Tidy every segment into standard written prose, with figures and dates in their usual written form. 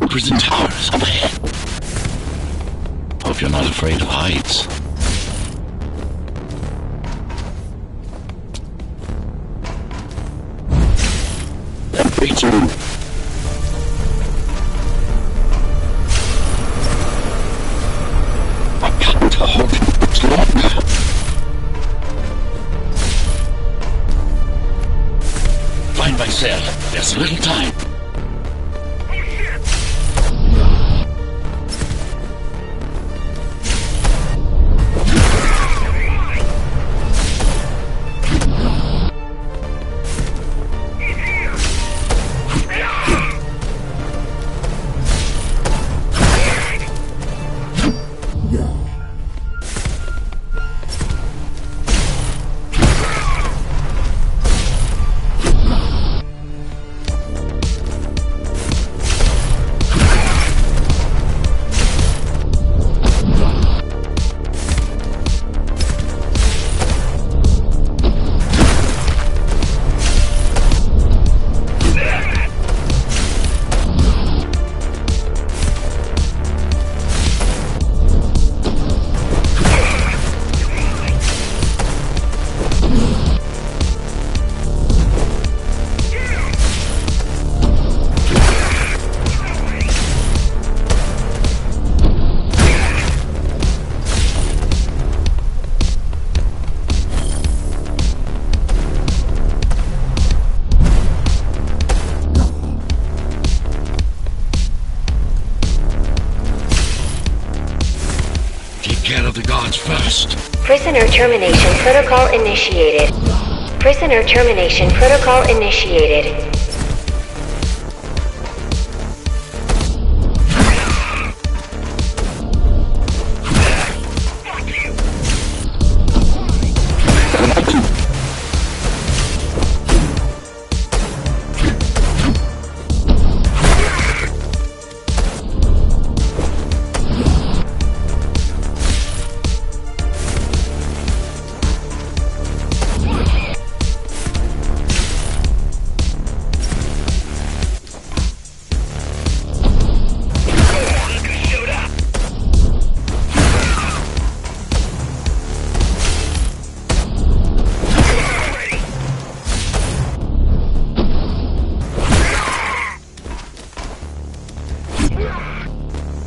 Prison towers up ahead. Hope you're not afraid of heights. Me too. I can't hold it much longer. Find my cell. There's little time. Care of the guards first. Prisoner termination protocol initiated. Prisoner termination protocol initiated.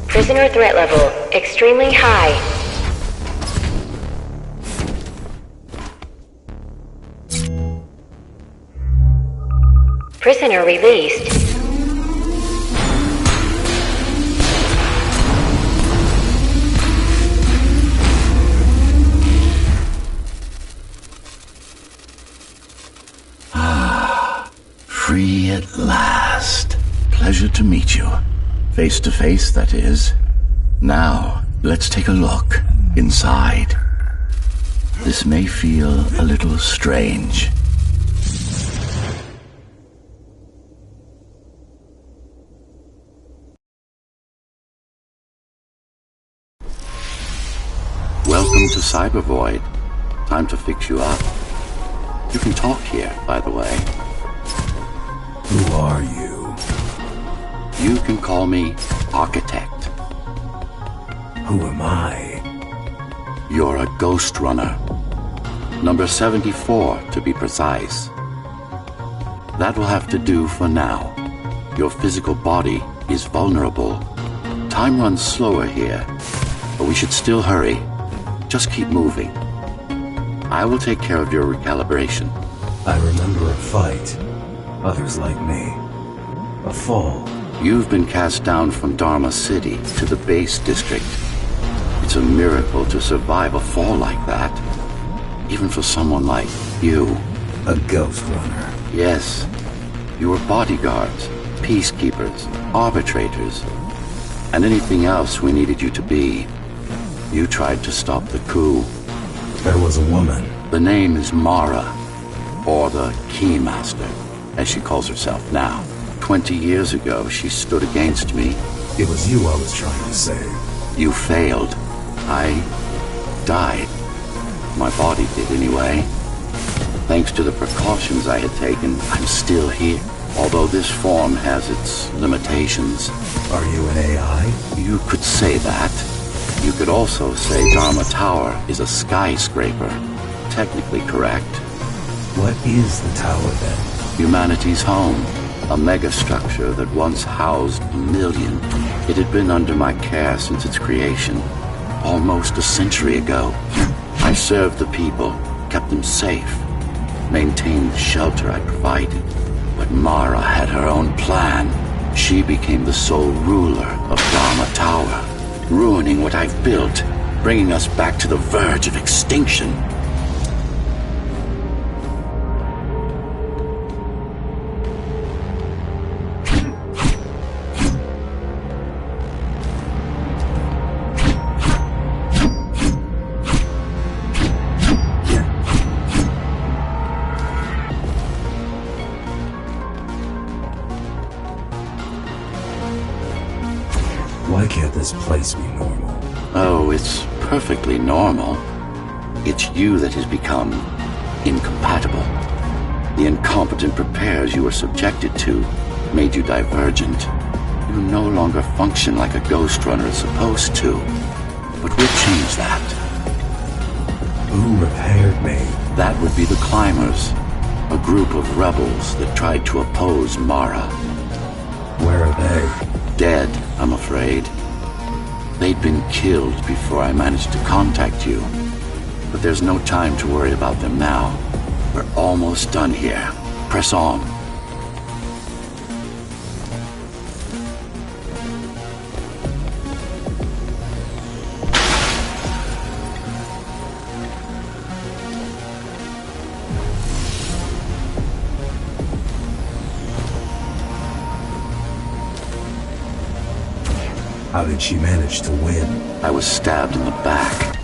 Prisoner threat level extremely high. Prisoner released. Free at last. Pleasure to meet you. Face to face, that is. Now, let's take a look inside. This may feel a little strange. Welcome to Cyber Void. Time to fix you up. You can talk here, by the way. Who are you? You can call me Architect. Who am I? You're a Ghostrunner. Number 74, to be precise. That will have to do for now. Your physical body is vulnerable. Time runs slower here, but we should still hurry. Just keep moving. I will take care of your recalibration. I remember a fight. Others like me. A fall. You've been cast down from Dharma City to the base district. It's a miracle to survive a fall like that. Even for someone like you. A Ghostrunner. Yes. You were bodyguards, peacekeepers, arbitrators, and anything else we needed you to be. You tried to stop the coup. There was a woman. The name is Mara, or the Keymaster, as she calls herself now. 20 years ago, she stood against me. It was you I was trying to save. You failed. I died. My body did anyway. Thanks to the precautions I had taken, I'm still here. Although this form has its limitations. Are you an AI? You could say that. You could also say Dharma Tower is a skyscraper. Technically correct. What is the tower then? Humanity's home. A megastructure that once housed 1 million. It had been under my care since its creation. Almost a century ago. I served the people, kept them safe, maintained the shelter I provided. But Mara had her own plan. She became the sole ruler of Dharma Tower, ruining what I've built, bringing us back to the verge of extinction. Why can't this place be normal? Oh, it's perfectly normal. It's you that has become incompatible. The incompetent repairs you were subjected to made you divergent. You no longer function like a Ghostrunner is supposed to. But we'll change that. Who repaired me? That would be the Climbers, a group of rebels that tried to oppose Mara. Where are they? Dead, I'm afraid. They'd been killed before I managed to contact you. But there's no time to worry about them now. We're almost done here. Press on. How did she manage to win? I was stabbed in the back.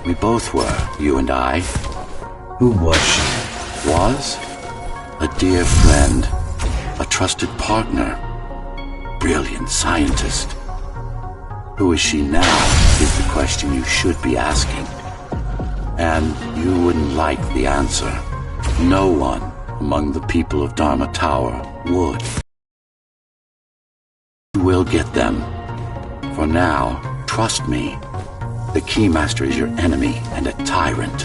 We both were, you and I. Who was she? Was? A dear friend. A trusted partner. Brilliant scientist. Who is she now, is the question you should be asking. And you wouldn't like the answer. No one among the people of Dharma Tower would. You will get them. For now, trust me. The Keymaster is your enemy and a tyrant.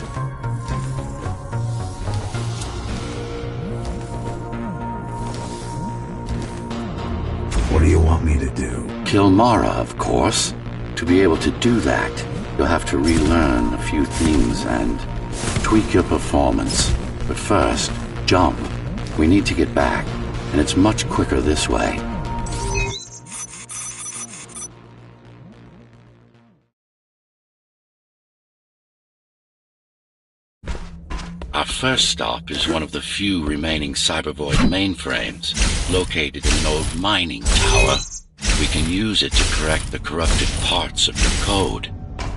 What do you want me to do? Kill Mara, of course. To be able to do that, you'll have to relearn a few things and tweak your performance. But first, jump. We need to get back, and it's much quicker this way. Our first stop is one of the few remaining Cybervoid mainframes, located in an old mining tower. We can use it to correct the corrupted parts of your code,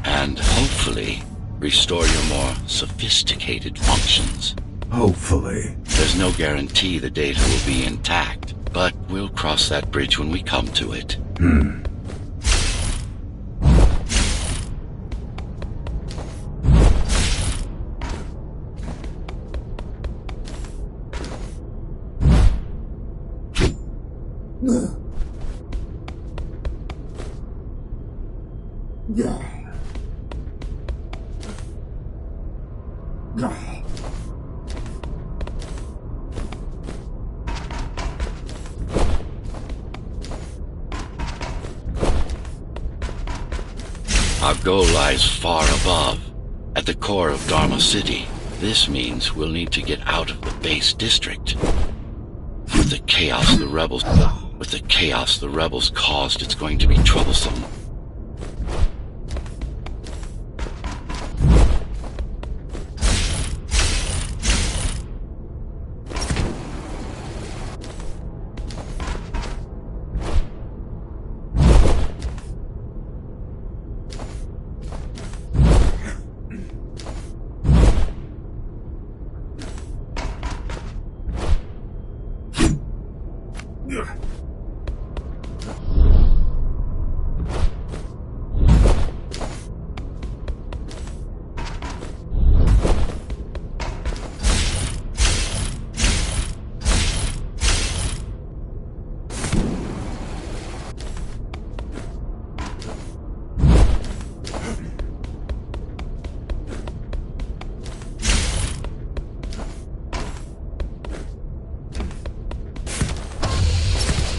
and hopefully restore your more sophisticated functions. Hopefully. There's no guarantee the data will be intact, but we'll cross that bridge when we come to it. Our goal lies far above, at the core of Dharma City. This means we'll need to get out of the base district. With the chaos the rebels caused, it's going to be troublesome.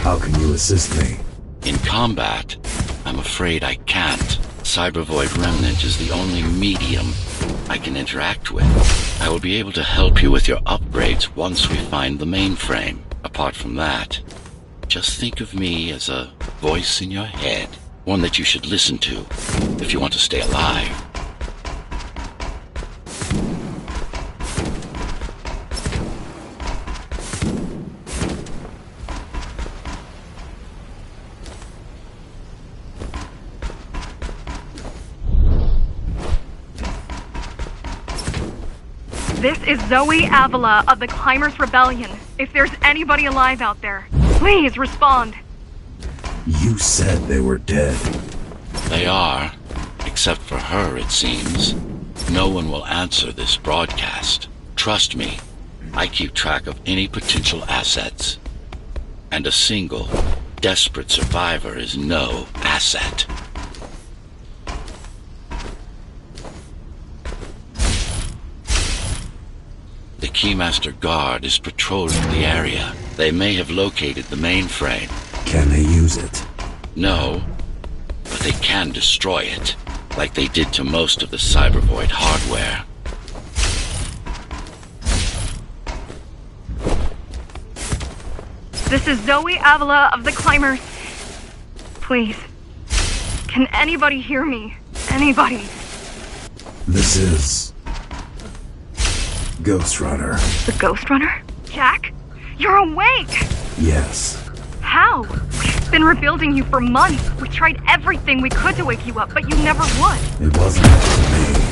How can you assist me? In combat, I'm afraid I can't. Cybervoid Remnant is the only medium I can interact with. I will be able to help you with your upgrades once we find the mainframe. Apart from that, just think of me as a voice in your head, one that you should listen to if you want to stay alive. This is Zoe Avila of the Climbers Rebellion. If there's anybody alive out there, please respond. You said they were dead. They are, except for her, it seems. No one will answer this broadcast. Trust me, I keep track of any potential assets. And a single, desperate survivor is no asset. The Keymaster Guard is patrolling the area. They may have located the mainframe. Can they use it? No, but they can destroy it, like they did to most of the Cybervoid hardware. This is Zoe Avila of the Climbers. Please, can anybody hear me? Anybody? This is... Ghostrunner. The Ghostrunner? Jack? You're awake! Yes. How? We've been rebuilding you for months. We tried everything we could to wake you up, but you never would. It wasn't up to me.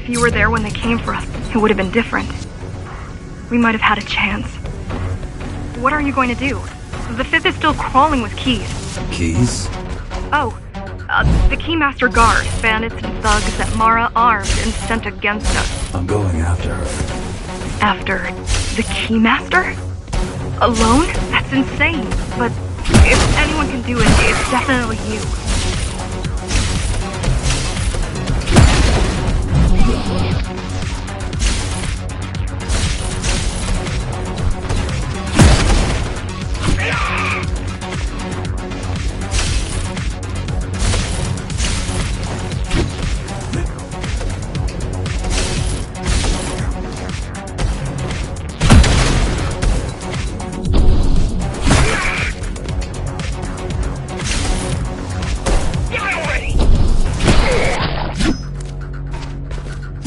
If you were there when they came for us, it would have been different. We might have had a chance. What are you going to do? The Fifth is still crawling with keys. Keys? Oh, the Keymaster Guard, bandits and thugs that Mara armed and sent against us. I'm going after her. After the Keymaster? Alone? That's insane. But if anyone can do it, it's definitely you.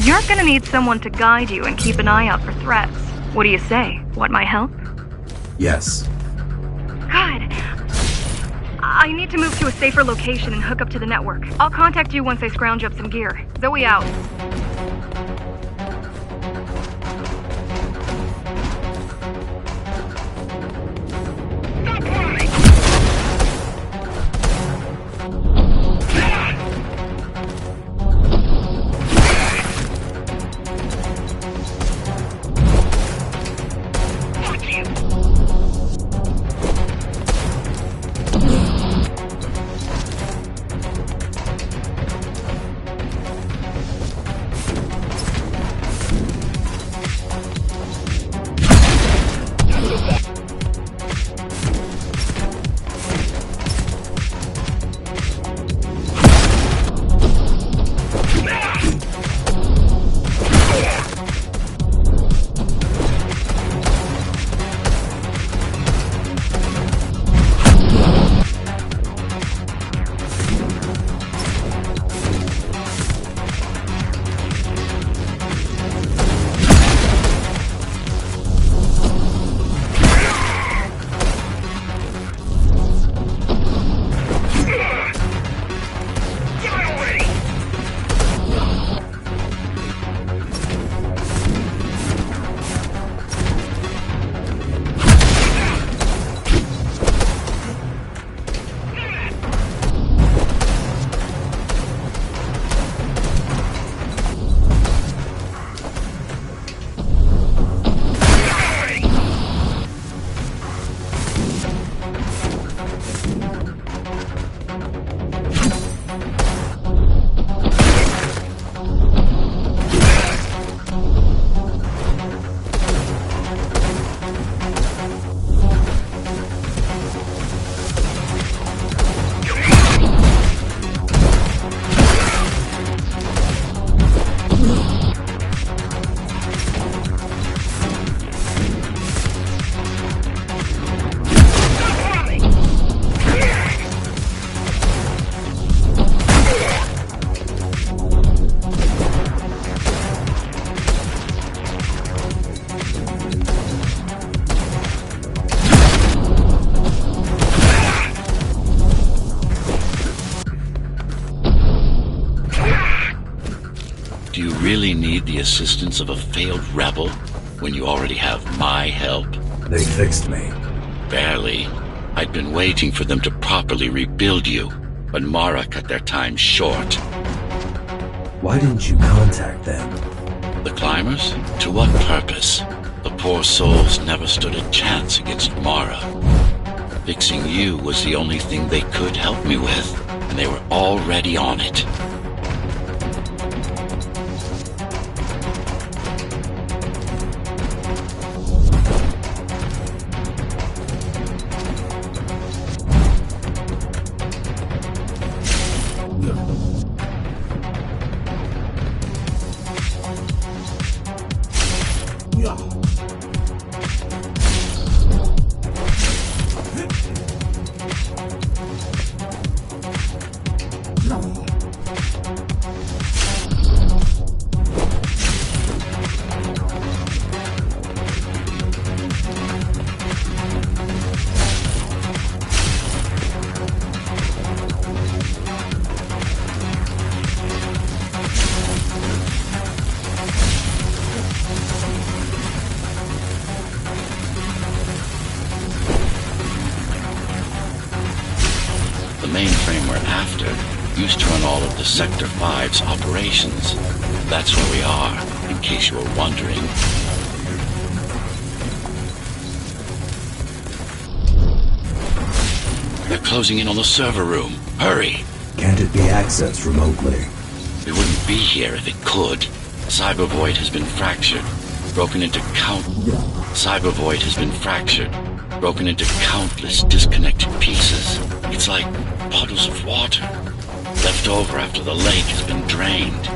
You're gonna need someone to guide you and keep an eye out for threats. What do you say? Want my help? Yes. Good. I need to move to a safer location and hook up to the network. I'll contact you once I scrounge up some gear. Zoe out. Do you really need the assistance of a failed rebel when you already have my help? They fixed me. Barely. I'd been waiting for them to properly rebuild you, but Mara cut their time short. Why didn't you contact them? The climbers? To what purpose? The poor souls never stood a chance against Mara. Fixing you was the only thing they could help me with, and they were already on it. The mainframe we're after used to run all of the Sector 5's operations. That's where we are, in case you were wondering. They're closing in on the server room. Hurry! Can't it be accessed remotely? We wouldn't be here if it could. Cyber Void has been fractured, broken into broken into countless disconnected pieces. It's like puddles of water, left over after the lake has been drained.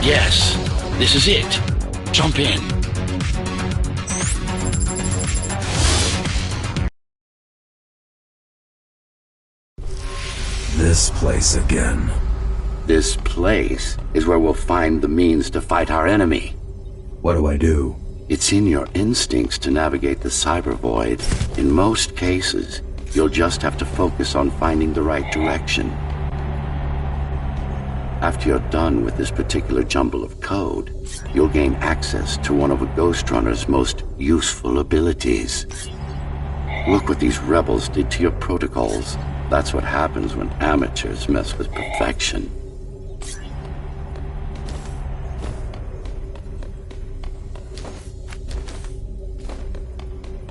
Yes, this is it. Jump in. This place again. This place is where we'll find the means to fight our enemy. What do I do? It's in your instincts to navigate the cyber void. In most cases, you'll just have to focus on finding the right direction. After you're done with this particular jumble of code, you'll gain access to one of a Ghostrunner's most useful abilities. Look what these rebels did to your protocols. That's what happens when amateurs mess with perfection.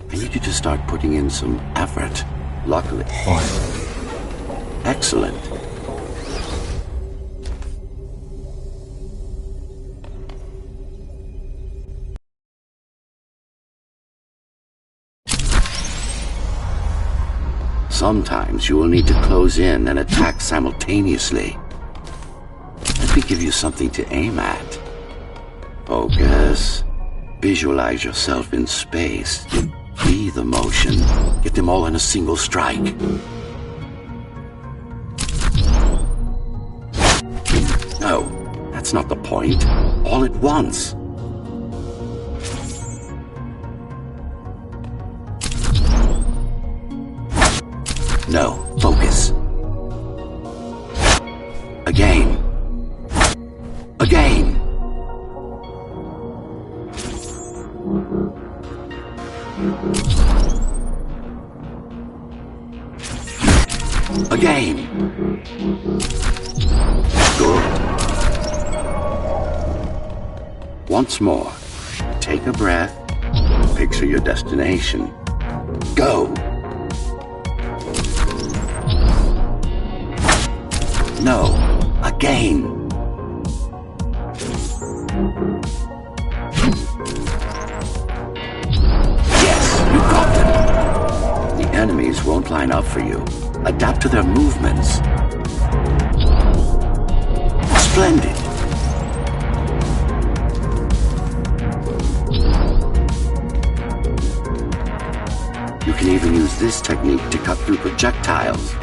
I need you to start putting in some effort. Luckily. Finally. Excellent. Sometimes you will need to close in and attack simultaneously. Let me give you something to aim at. Focus. Visualize yourself in space. Be the motion. Get them all in a single strike. No, that's not the point. All at once. No, focus. Again. Again. Again. Good. Once more. Take a breath. Picture your destination. Go. No. Again. You got them. The enemies won't line up for you. Adapt to their movements. Splendid. You can even use this technique to cut through projectiles.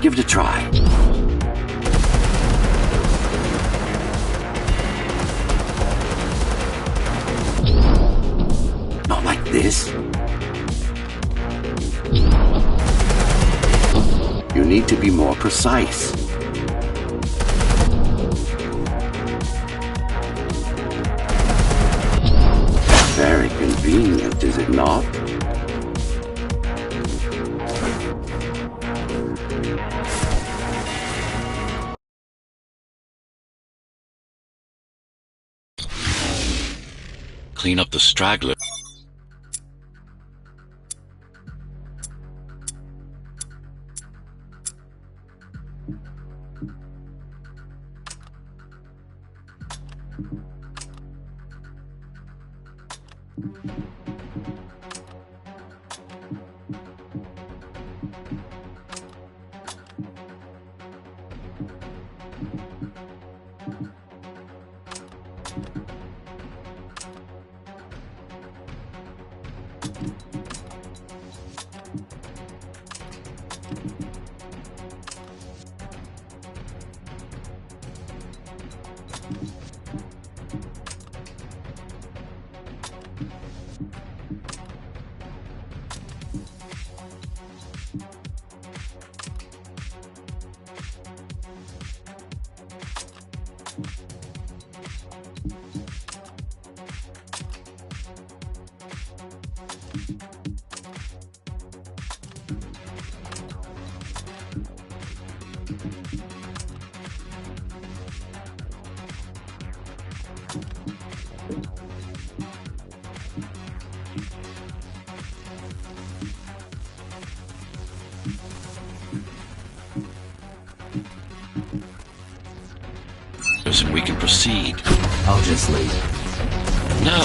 Give it a try. Not like this. You need to be more precise. Very convenient, is it not? Clean up the straggler. And we can proceed. I'll just leave. No.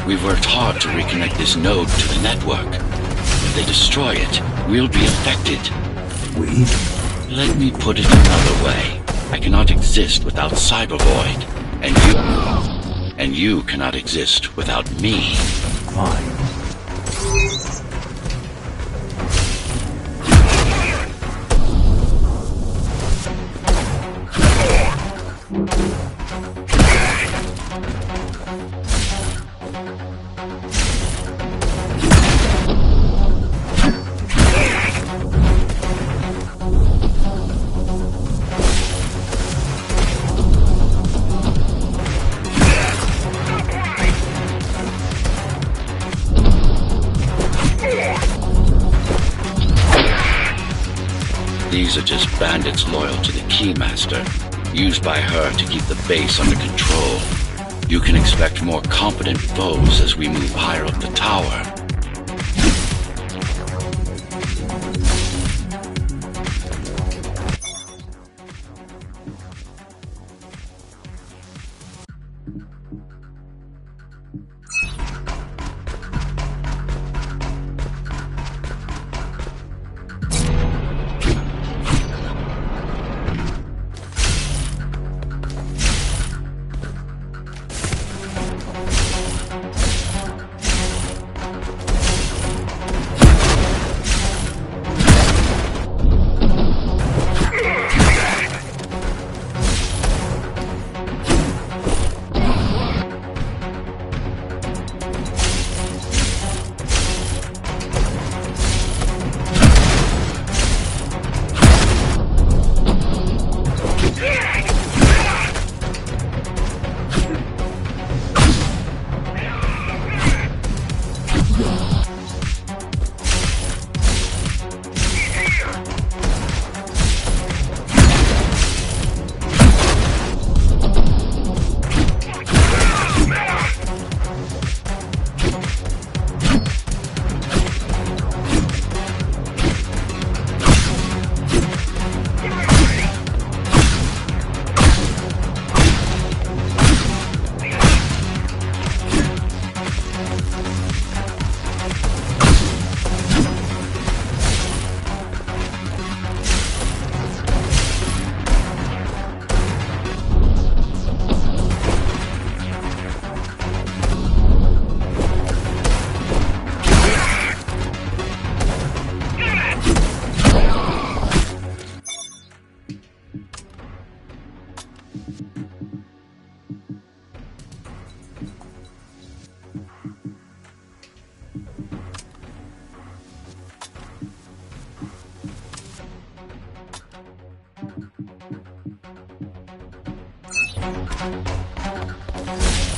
We've worked hard to reconnect this node to the network. If they destroy it, we'll be affected. We? Let me put it another way. I cannot exist without Cybervoid. And you cannot exist without me. Fine. These are just bandits loyal to the Keymaster, used by her to keep the base under control. You can expect more competent foes as we move higher up the tower.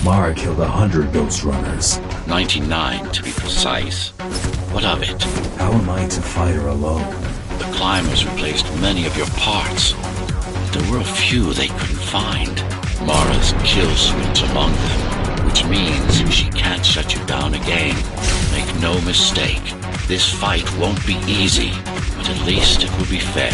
Mara killed 100 Ghostrunners. 99 to be precise. What of it? How am I to fight her alone? The climbers replaced many of your parts. There were a few they couldn't find. Mara's kill switch among them, which means she can't shut you down again. Make no mistake, this fight won't be easy, but at least it will be fair.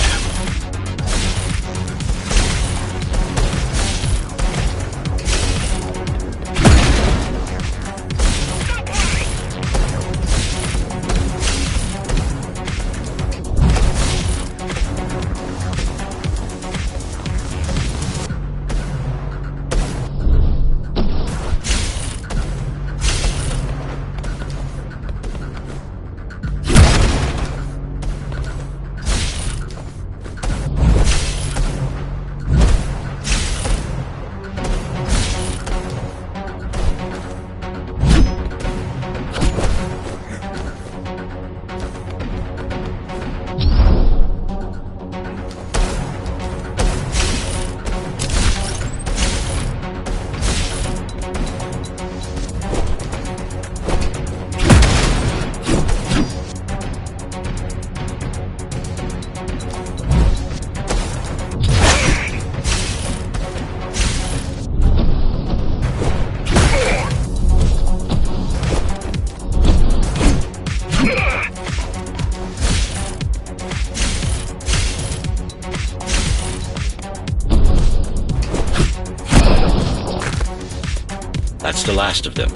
That's the last of them.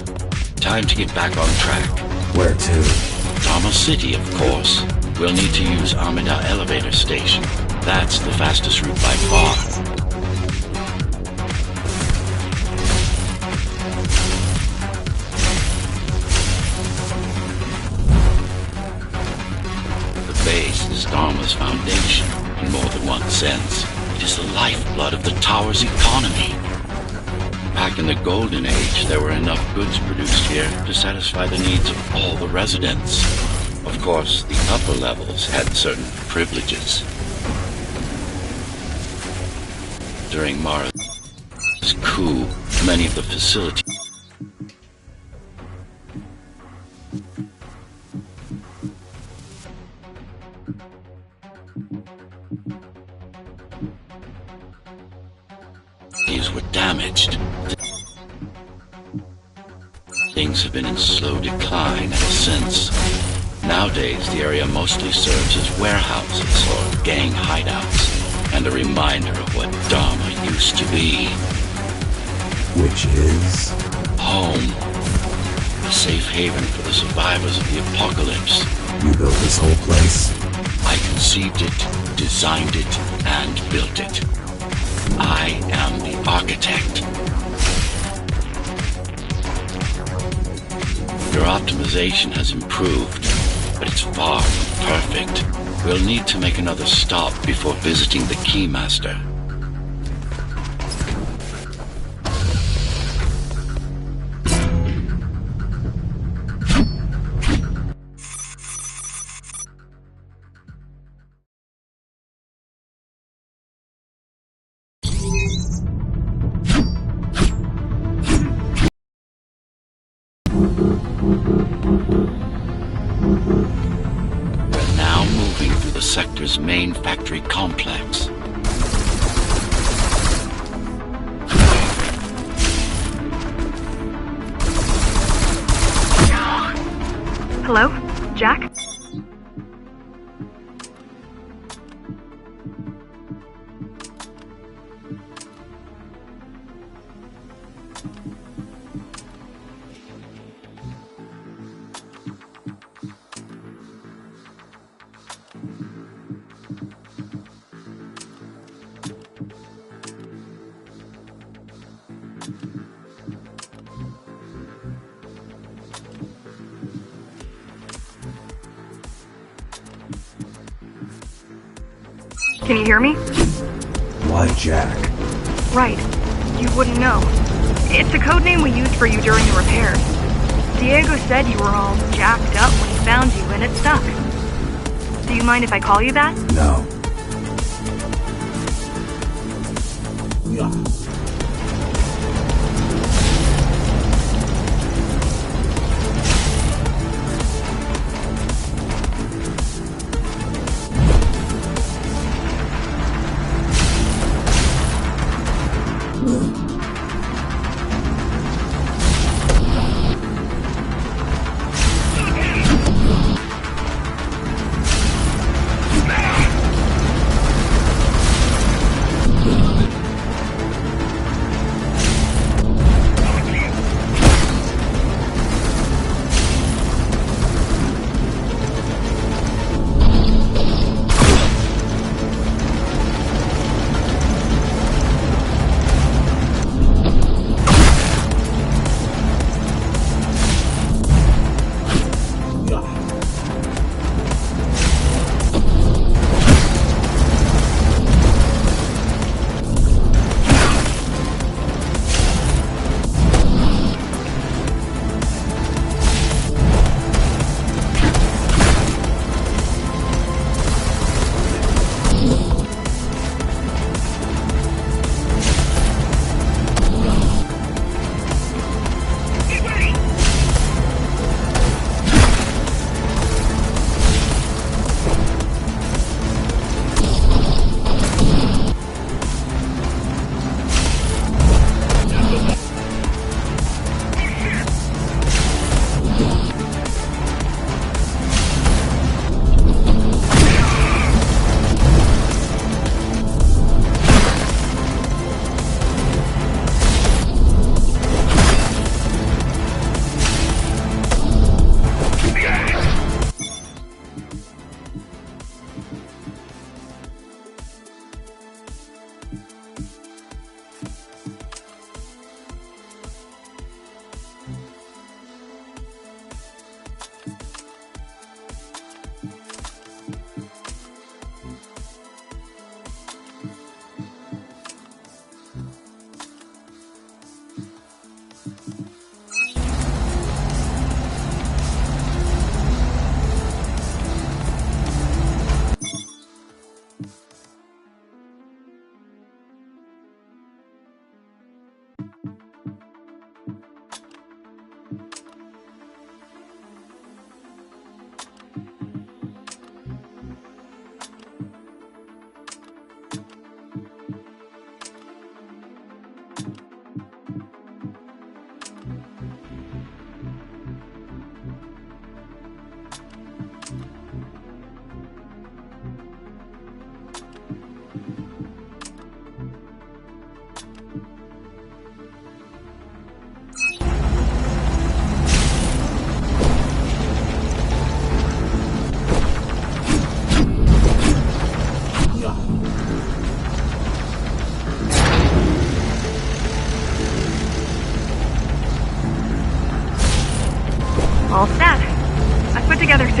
Time to get back on track. Where to? Dharma City, of course. We'll need to use Amida Elevator Station. That's the fastest route by far. The base is Dharma's foundation, in more than one sense. It is the lifeblood of the tower's economy. Back in the Golden Age, there were enough goods produced here to satisfy the needs of all the residents. Of course, the upper levels had certain privileges. During Mara's coup, many of the facilities were damaged. Things have been in slow decline ever since. Nowadays, the area mostly serves as warehouses or gang hideouts, and a reminder of what Dharma used to be. Which is? Home. A safe haven for the survivors of the apocalypse. You built this whole place? I conceived it, designed it, and built it. I am the architect. Your optimization has improved, but it's far from perfect. We'll need to make another stop before visiting the Keymaster. We're now moving through the sector's main factory complex. Hello? Jack? Can you hear me? Why Jack? Right. You wouldn't know. It's a code name we used for you during the repairs. Diego said you were all jacked up when he found you, and it stuck. Do you mind if I call you that? No.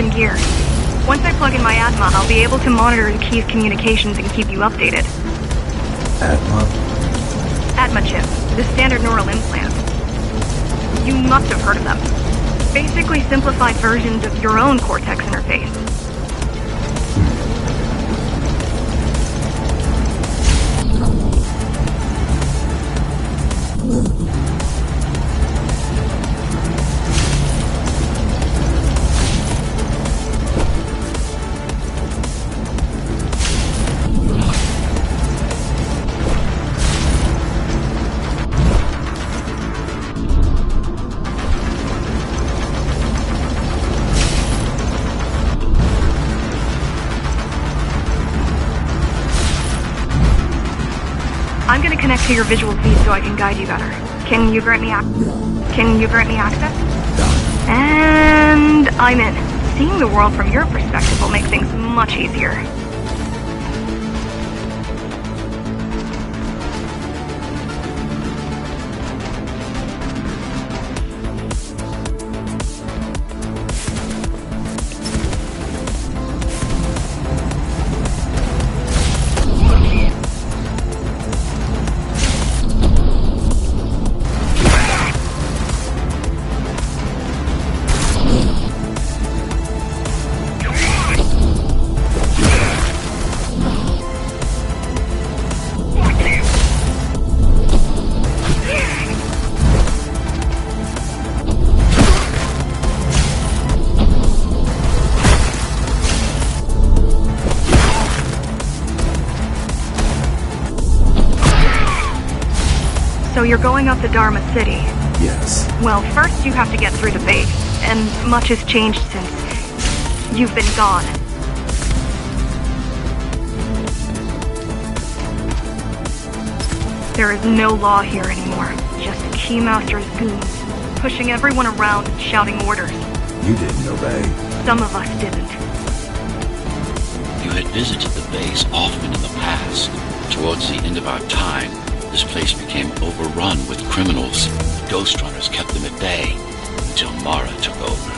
in gear. Once I plug in my Atma, I'll be able to monitor the key's communications and keep you updated. Atma? Atma chip, the standard neural implant. You must have heard of them. Basically simplified versions of your own Cortex interface. I'm gonna connect to your visual feed so I can guide you better. Can you grant me access? And I'm in. Seeing the world from your perspective will make things much easier. So you're going up to Dharma City. Yes. Well, first you have to get through the base, and much has changed since you've been gone. There is no law here anymore, just Keymaster's goons, pushing everyone around and shouting orders. You didn't obey. Some of us didn't. You had visited the base often in the past. Towards the end of our time, this place became overrun with criminals. Ghostrunners kept them at bay until Mara took over.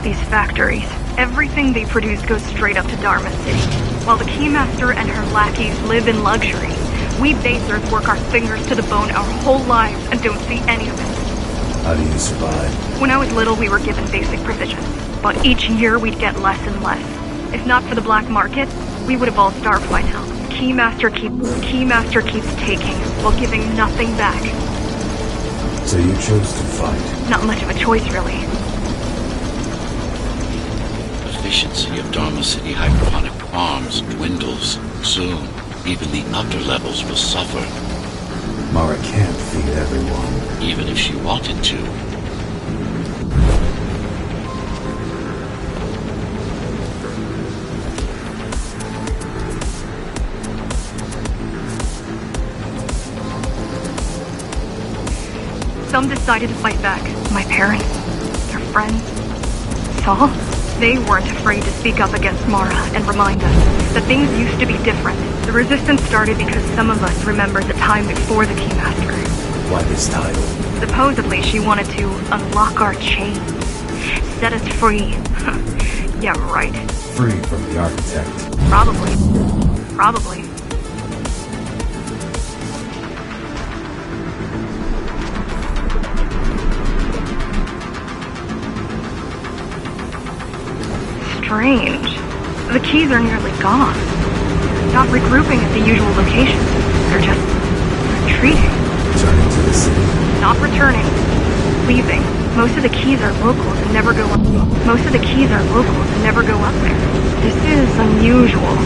These factories, everything they produce goes straight up to Dharma City. While the Keymaster and her lackeys live in luxury, we basers work our fingers to the bone our whole lives and don't see any of it. How do you survive? When I was little, we were given basic provisions, but each year we'd get less and less. If not for the black market, we would have all starved by now. Keymaster keeps taking, while giving nothing back. So you chose to fight? Not much of a choice, really. Efficiency of Dharma City hydroponic farms dwindles. Soon, even the upper levels will suffer. Mara can't feed everyone. Even if she wanted to. Some decided to fight back. My parents, their friends, Saul. They weren't afraid to speak up against Mara and remind us that things used to be different. The resistance started because some of us remembered the time before the Keymaster. Why this title? Supposedly she wanted to unlock our chains, set us free. Yeah, right. Free from the architect. Probably. Strange. The keys are nearly gone. Not regrouping at the usual locations. They're just retreating. Returning to the city. Not returning. Leaving. Most of the keys are locals and never go up. there. This is unusual.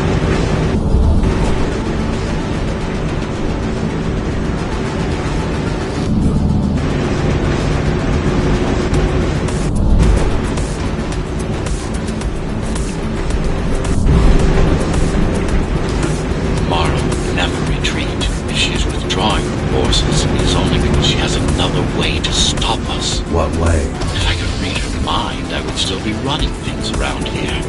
forces is only because she has another way to stop us. What way? If I could read her mind, I would still be running things around here.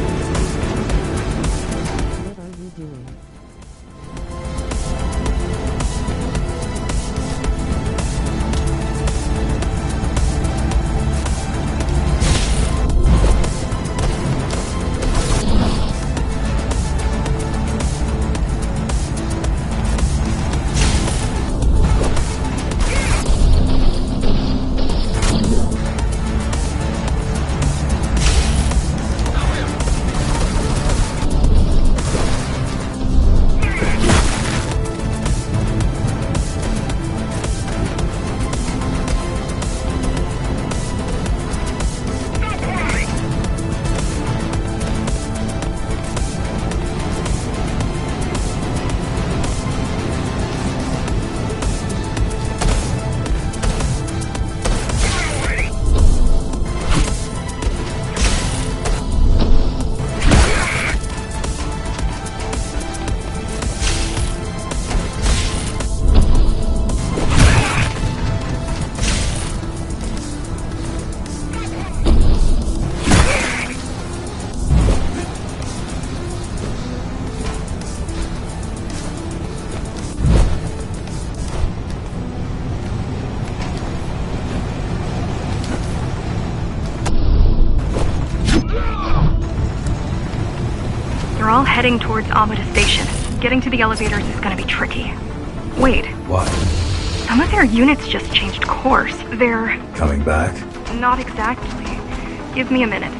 They're all heading towards Amada Station. Getting to the elevators is gonna be tricky. Wait, What? some of their units just changed course. They're... Coming back? not exactly. Give me a minute.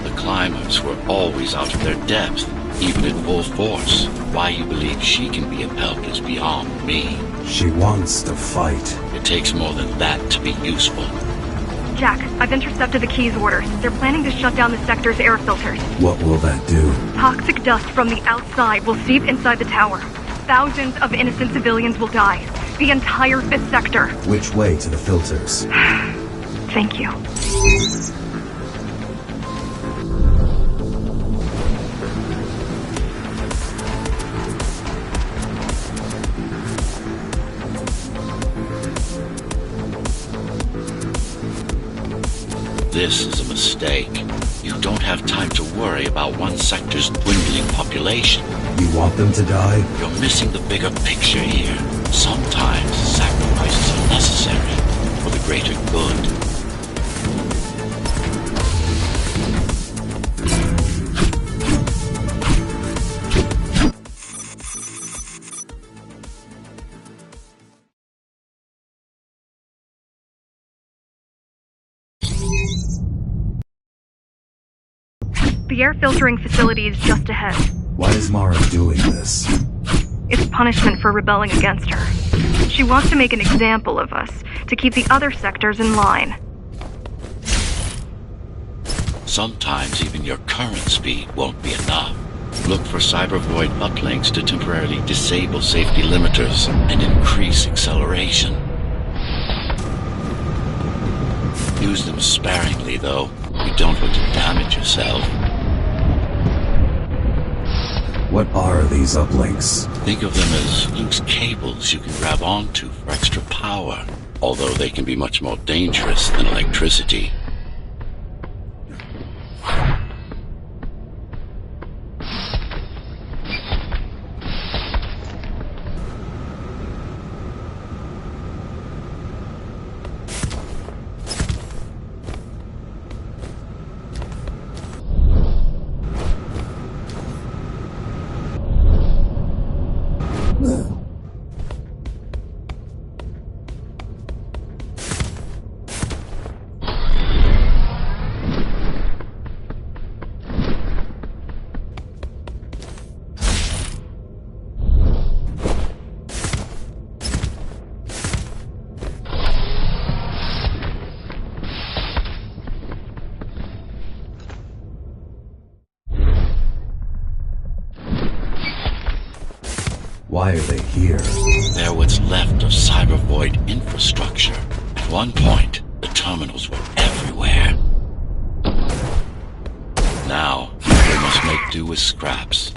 The climbers were always out of their depth, even at full force. Why you believe she can be of help is beyond me. She wants to fight. It takes more than that to be useful. Jack, I've intercepted the Key's orders. They're planning to shut down the sector's air filters. What will that do? Toxic dust from the outside will seep inside the tower. Thousands of innocent civilians will die. The entire 5th sector. Which way to the filters? Thank you. This is a mistake. You don't have time to worry about one sector's dwindling population. You want them to die? You're missing the bigger picture here. Sometimes sacrifices are necessary for the greater good. The air filtering facility is just ahead. Why is Mara doing this? It's punishment for rebelling against her. She wants to make an example of us, to keep the other sectors in line. Sometimes even your current speed won't be enough. Look for cybervoid uplinks to temporarily disable safety limiters and increase acceleration. Use them sparingly, though. You don't want to damage yourself. What are these uplinks? Think of them as loose cables you can grab onto for extra power, although they can be much more dangerous than electricity. Why are they here? They're what's left of cybervoid infrastructure. At one point, the terminals were everywhere. Now, they must make do with scraps.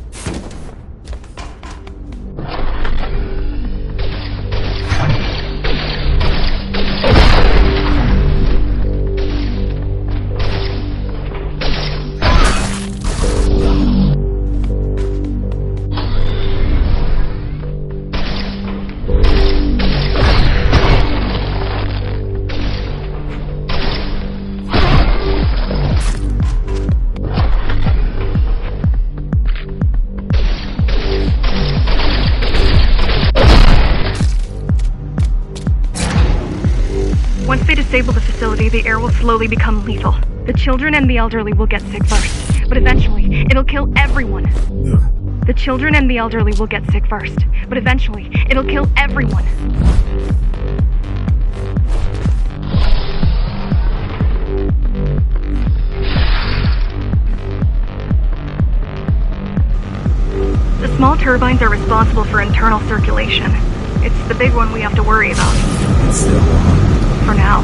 disable the facility, the air will slowly become lethal. The children and the elderly will get sick first, but eventually, it'll kill everyone. The children and the elderly will get sick first, but eventually, it'll kill everyone. The small turbines are responsible for internal circulation. It's the big one we have to worry about. It's still on. For now.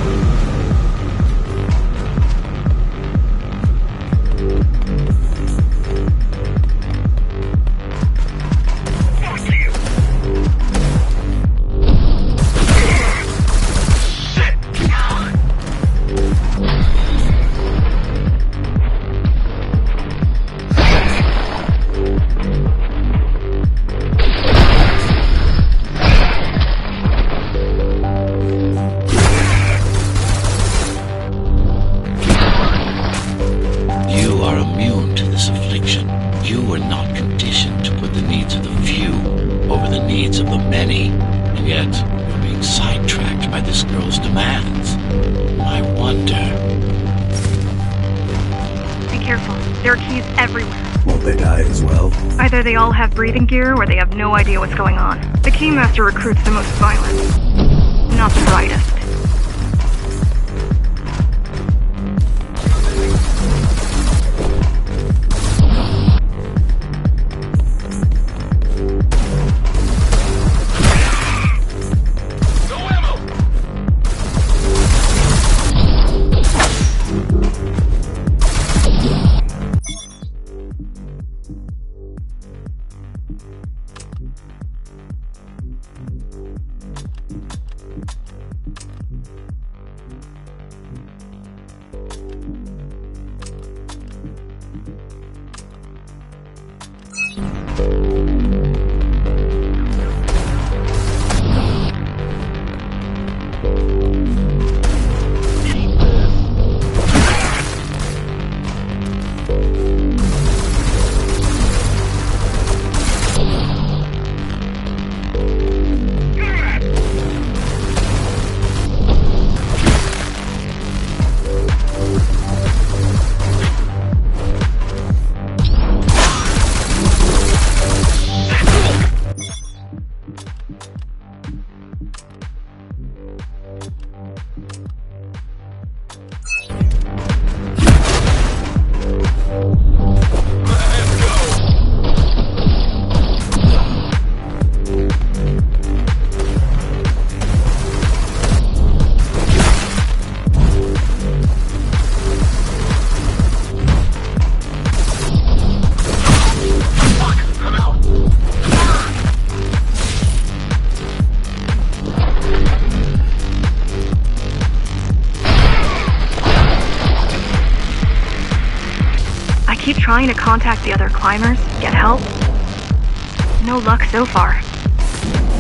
Either they all have breathing gear, or they have no idea what's going on. The Keymaster recruits the most violent, not the brightest. Trying to contact the other climbers, get help. No luck so far.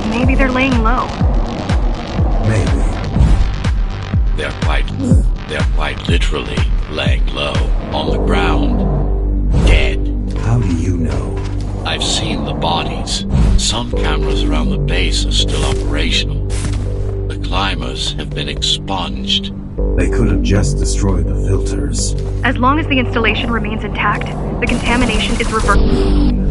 Maybe they're laying low. Maybe. They're quite literally laying low on the ground, dead. How do you know? I've seen the bodies. Some cameras around the base are still operational. The climbers have been expunged. They could have just destroyed the filters. As long as the installation remains intact, the contamination is reversible.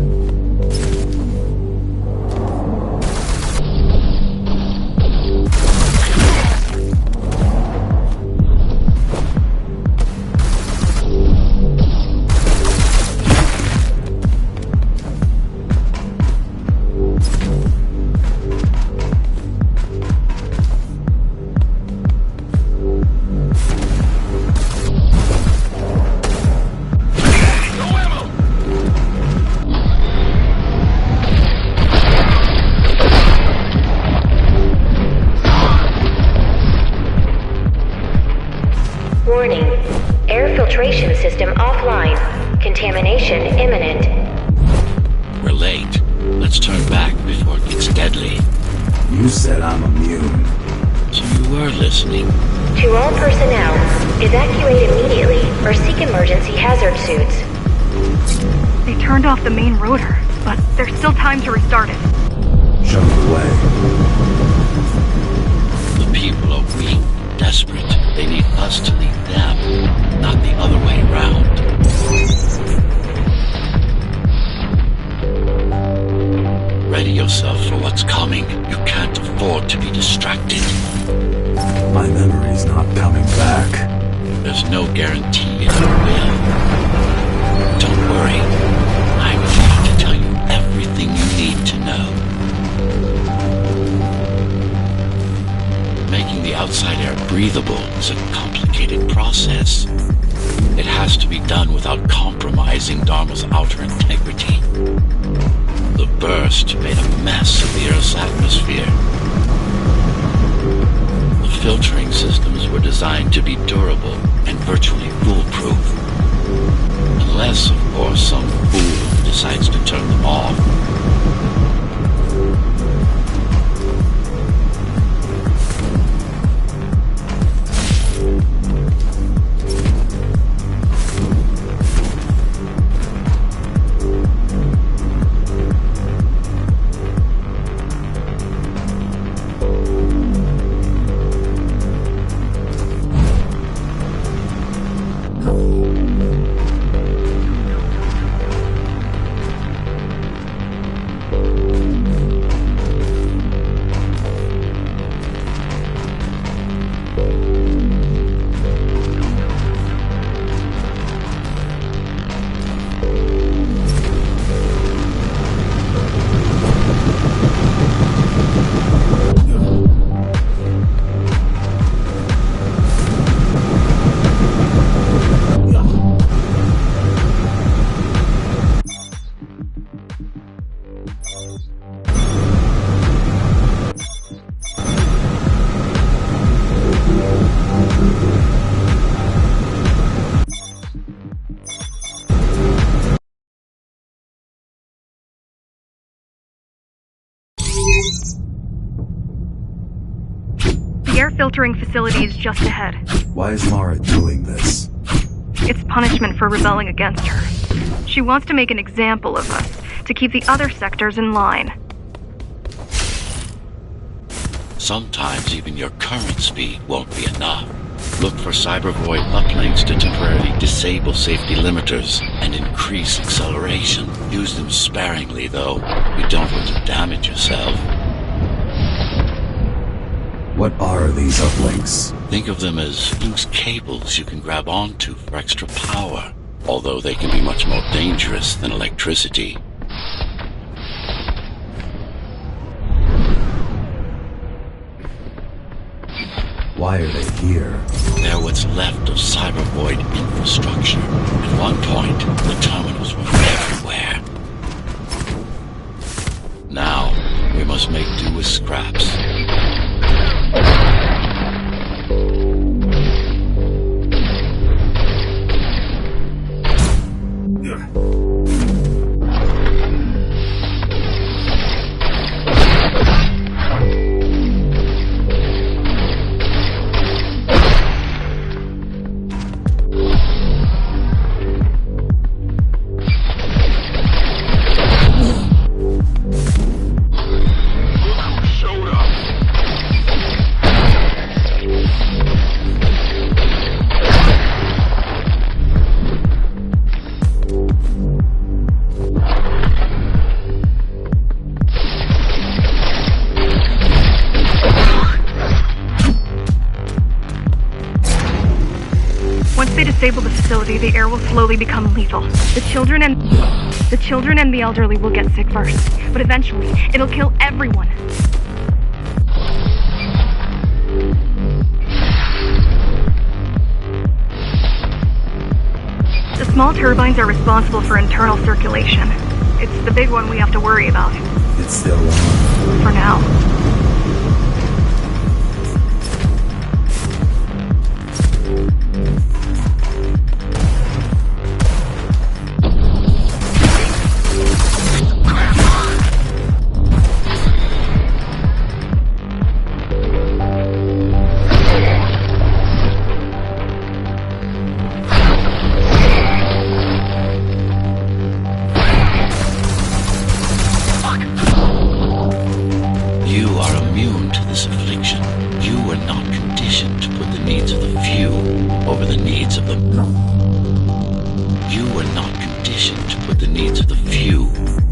Warning. Air filtration system offline. Contamination imminent. We're late. Let's turn back before it gets deadly. You said I'm immune. So you were listening. To all personnel, evacuate immediately or seek emergency hazard suits. They turned off the main rotor, but there's still time to restart it. Show me the way. The people are weak, desperate. You can't afford to be distracted. My memory's not coming back. There's no guarantee it will. Don't worry. I'm here to tell you everything you need to know. Making the outside air breathable is a complicated process. It has to be done without compromising Dharma's outer integrity. The burst made a mess of the Earth's atmosphere. The filtering systems were designed to be durable and virtually foolproof. Unless, of course, some fool decides to turn them off. The air filtering facility is just ahead. Why is Mara doing this? It's punishment for rebelling against her. She wants to make an example of us, to keep the other sectors in line. Sometimes even your current speed won't be enough. Look for cybervoid uplinks to temporarily disable safety limiters and increase acceleration. Use them sparingly, though. You don't want to damage yourself. What are these uplinks? Think of them as loose cables you can grab onto for extra power, although they can be much more dangerous than electricity. Why are they here? They're what's left of cybervoid infrastructure. At one point, the terminals were everywhere. Now, we must make do with scraps. Disable the facility, the air will slowly become lethal. The children and the elderly will get sick first, but eventually, it'll kill everyone. The small turbines are responsible for internal circulation. It's the big one we have to worry about. It's still on. For now.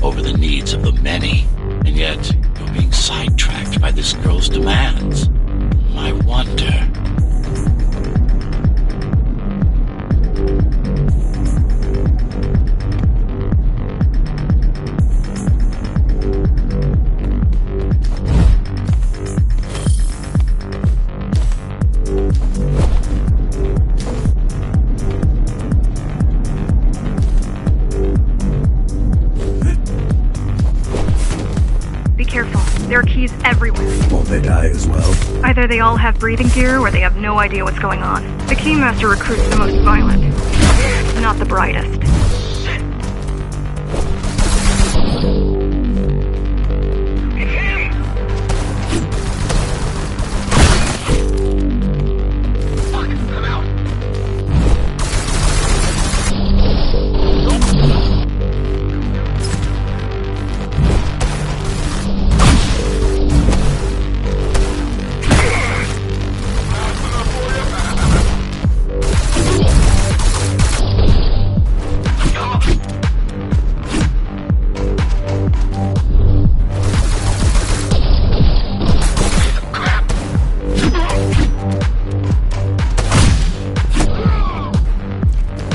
Over the needs of the many, and yet you're being sidetracked by this girl's demands. I wonder. Be careful. There are keys everywhere. Won't they die as well? Either they all have breathing gear or they have no idea what's going on. The Keymaster recruits the most violent. Not the brightest.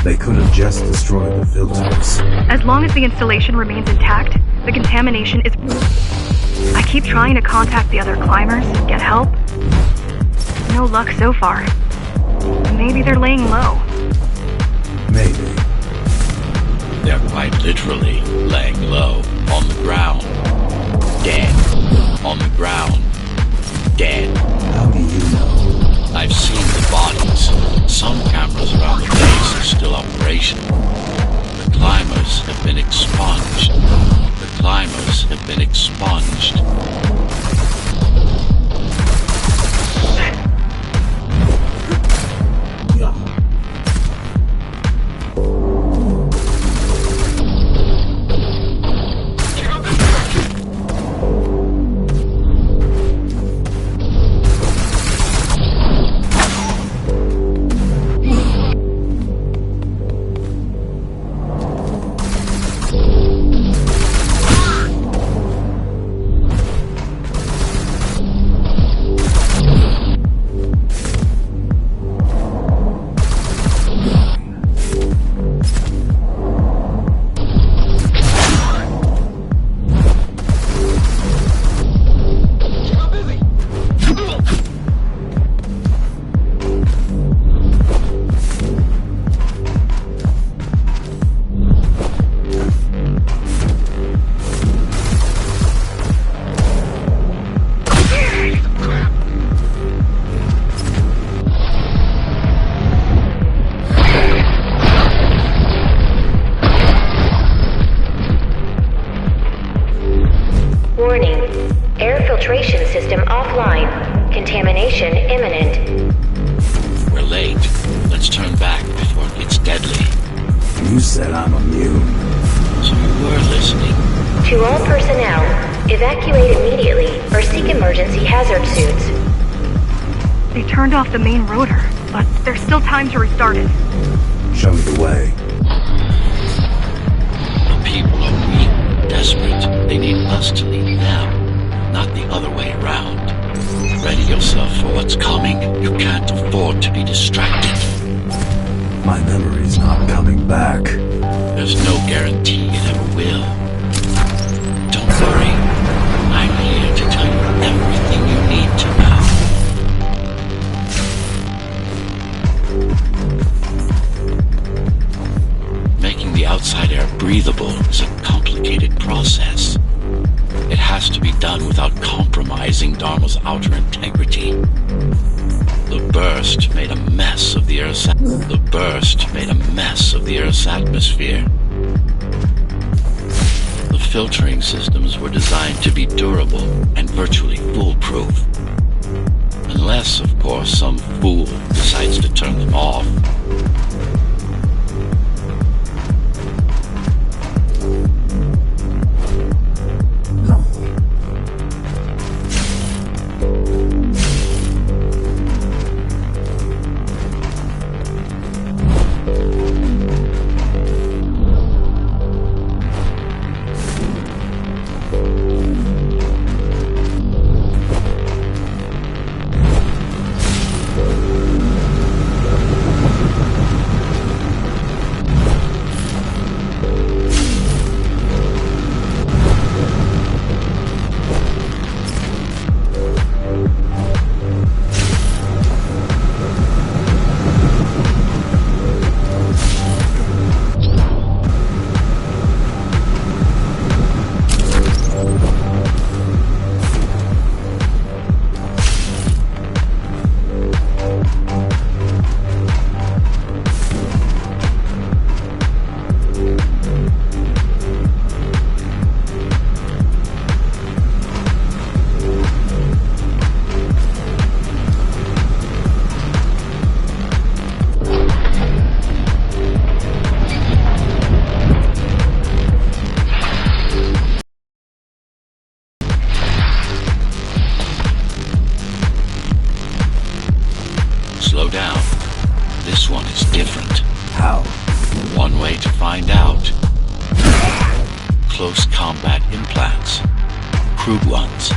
They could have just destroyed the filters. As long as the installation remains intact, the contamination is... I keep trying to contact the other climbers, get help. No luck so far. Maybe they're laying low. Maybe. They're quite literally laying low on the ground. Dead. On the ground. Dead. How do you know? I've seen the bodies. Some cameras around the base are still operational. The climbers have been expunged. The climbers have been expunged. Warning. Air filtration system offline. Contamination imminent. We're late. Let's turn back before it gets deadly. You said I'm immune. So you were listening. To all personnel, evacuate immediately or seek emergency hazard suits. They turned off the main rotor, but there's still time to restart it. Show me the way. The people are weak, desperate. They need us to lead them, not the other way around. Ready yourself for what's coming. You can't afford to be distracted. My memory's not coming back. There's no guarantee it ever will. Don't worry. I'm here to tell you everything you need to know. Making the outside air breathable is a complicated process. It has to be done without compromising Dharma's outer integrity. The burst made a mess of the Earth's atmosphere. The filtering systems were designed to be durable and virtually foolproof. Unless, of course, some fool decides to turn them off. down. This one is different. How? One way to find out. Close combat implants. Crude ones.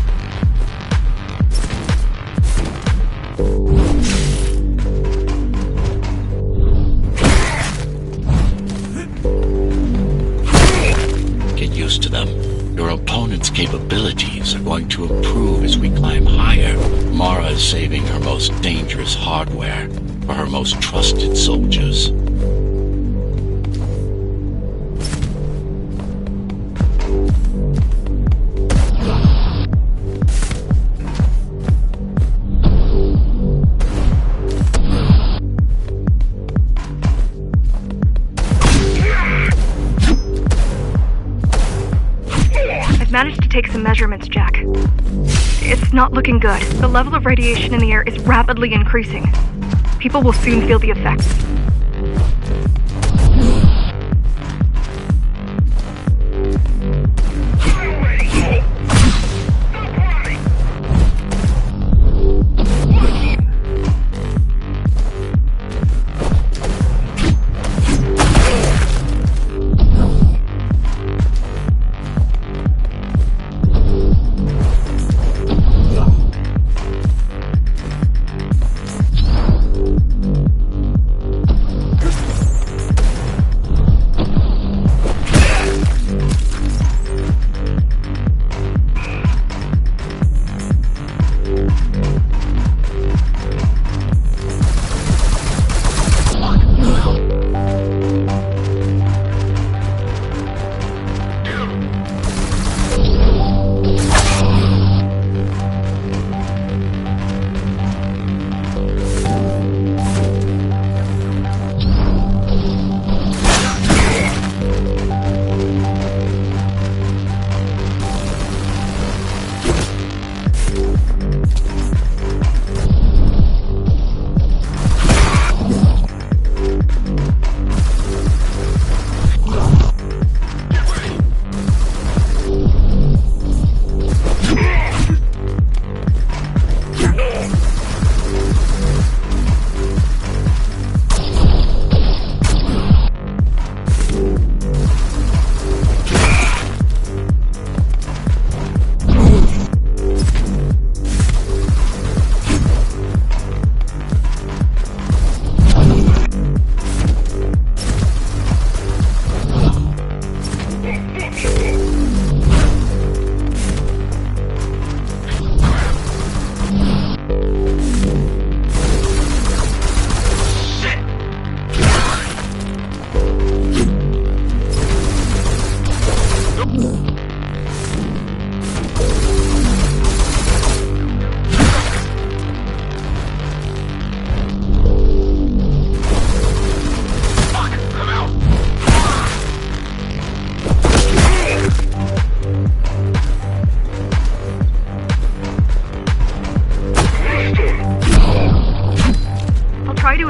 Get used to them. Your opponent's capabilities are going to improve as we climb higher. Mara is saving her most dangerous hardware for her most trusted soldiers. Managed to take some measurements, Jack. It's not looking good. The level of radiation in the air is rapidly increasing. People will soon feel the effects.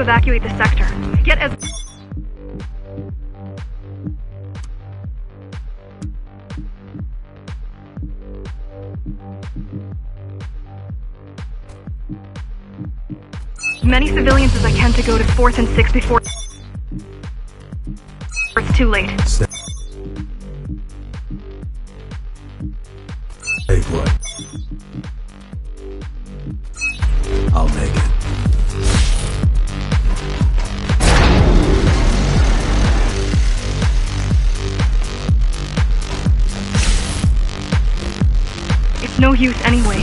Evacuate the sector. Get as... many civilians as I can to go to 4th and 6th before it's too late. Hey, what? I'll make it. It's no use anyway.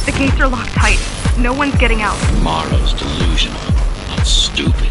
The gates are locked tight. No one's getting out. Mara's delusional, not stupid.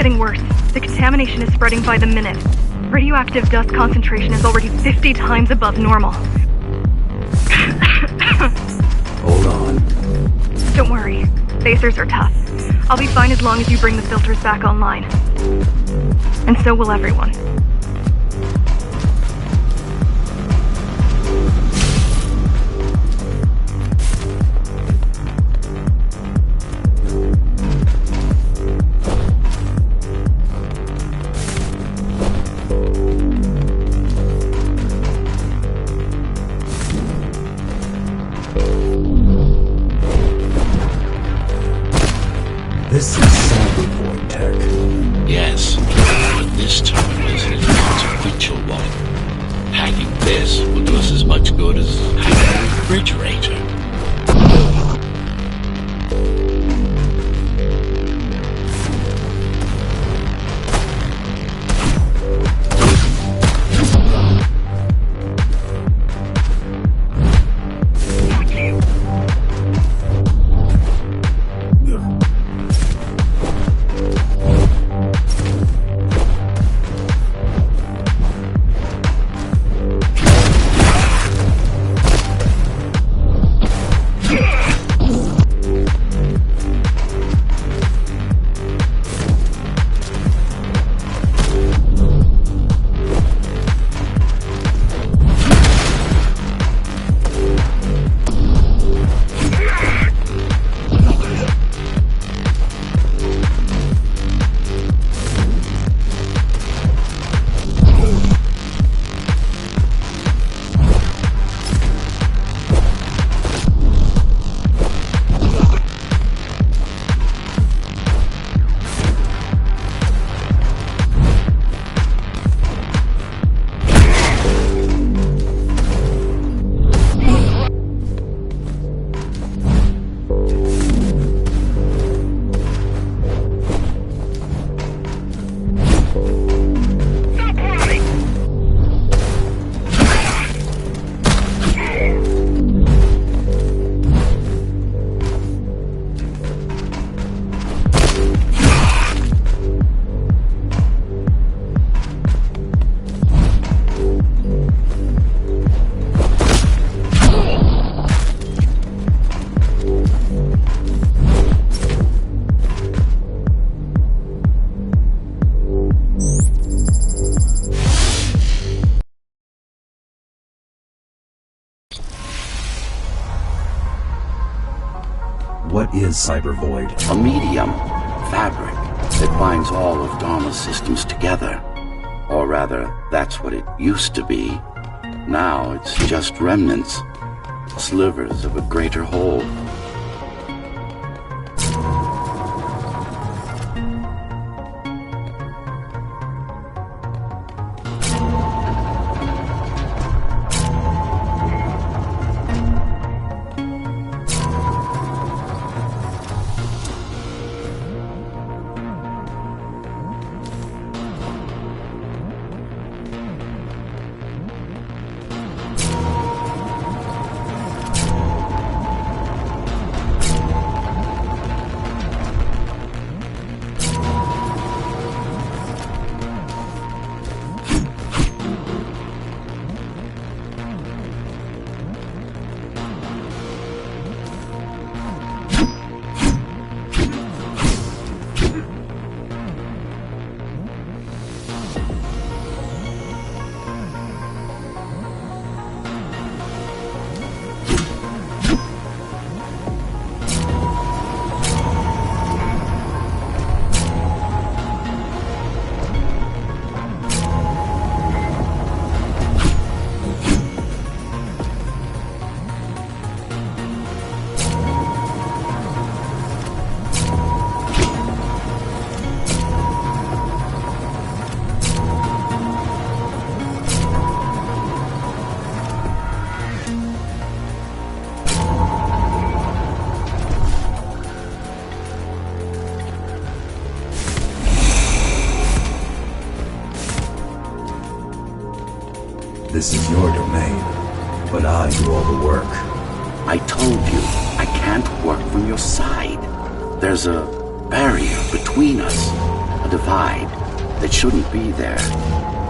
getting worse. The contamination is spreading by the minute. Radioactive dust concentration is already 50 times above normal. Hold on. Don't worry. Spacers are tough. I'll be fine as long as you bring the filters back online. And so will everyone. This is cyber void tech. Yes, but this terminal is an inconsequential one. Hacking this will do us as much good as hacking a refrigerator. What is cyber void? A medium, fabric, that binds all of Dharma's systems together. Or rather, that's what it used to be. Now it's just remnants, slivers of a greater whole. This is your domain, but I do all the work. I told you, I can't work from your side. There's a barrier between us. A divide that shouldn't be there.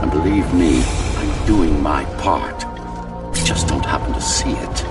And believe me, I'm doing my part. I just don't happen to see it.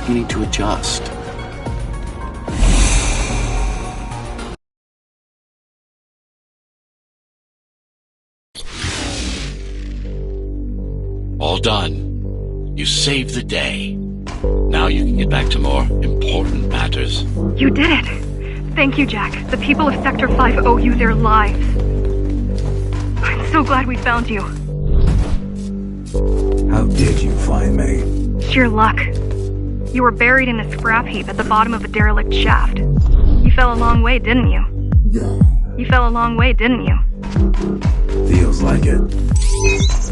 beginning to adjust. All done. You saved the day. Now you can get back to more important matters. You did it! Thank you, Jack. The people of Sector 5 owe you their lives. I'm so glad we found you. How did you find me? Sheer luck. You were buried in a scrap heap at the bottom of a derelict shaft. You fell a long way, didn't you? You fell a long way, didn't you? Feels like it.